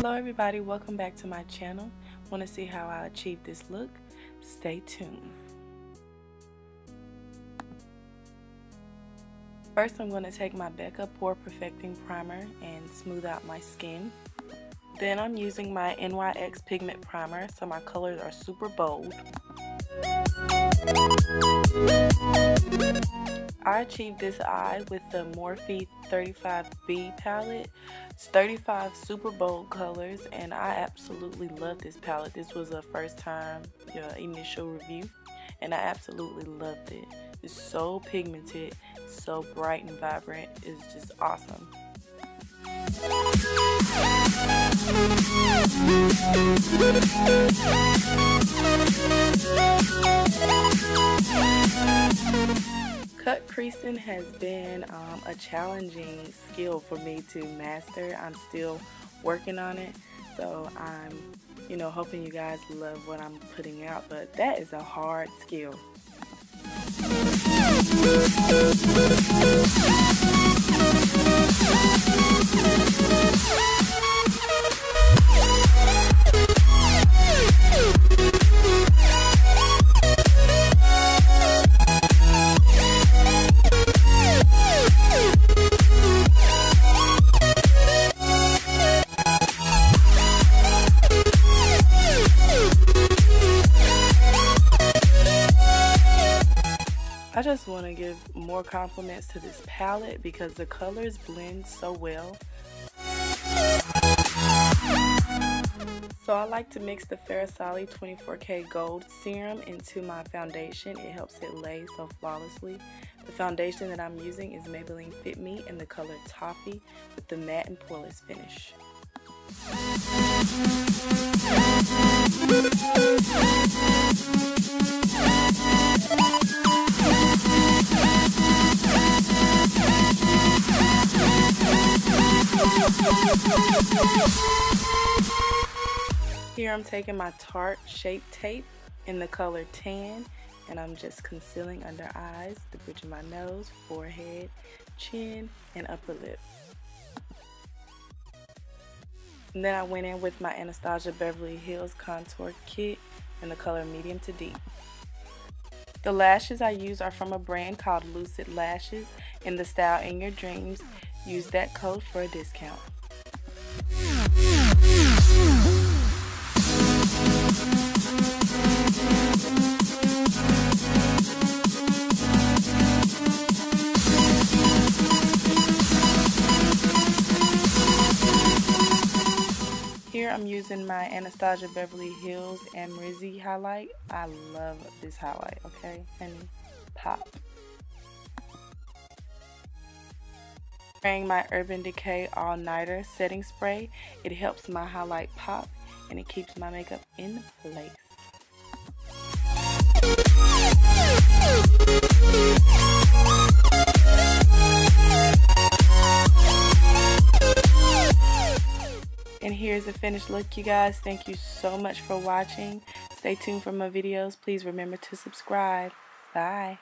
Hello everybody, welcome back to my channel. Want to see how I achieve this look? Stay tuned. First I'm going to take my Becca Pore Perfecting Primer and smooth out my skin. Then I'm using my NYX Pigment Primer, so my colors are super bold. I achieved this eye with the Morphe 35B palette. It's 35 super bold colors and I absolutely love this palette. This was a first time initial review and I absolutely loved it. It's so pigmented, so bright and vibrant. It's just awesome. Cut creasing has been a challenging skill for me to master. I'm still working on it, so I'm hoping you guys love what I'm putting out, but that is a hard skill. I just want to give more compliments to this palette because the colors blend so well. So I like to mix the Freestyle 24K Gold Serum into my foundation. It helps it lay so flawlessly. The foundation that I'm using is Maybelline Fit Me in the color Toffee with the matte and poreless finish. Here I'm taking my Tarte Shape Tape in the color Tan and I'm just concealing under eyes, the bridge of my nose, forehead, chin, and upper lip. And then I went in with my Anastasia Beverly Hills Contour Kit in the color Medium to Deep. The lashes I use are from a brand called Lucid Lashes in the style In Your Dreams. Use that code for a discount. Here I'm using my Anastasia Beverly Hills Amrizi highlight. I love this highlight, okay, honey? Pop. Spraying my Urban Decay All Nighter setting spray. It helps my highlight pop and it keeps my makeup in place. And here's the finished look, you guys. Thank you so much for watching. Stay tuned for my videos. Please remember to subscribe. Bye.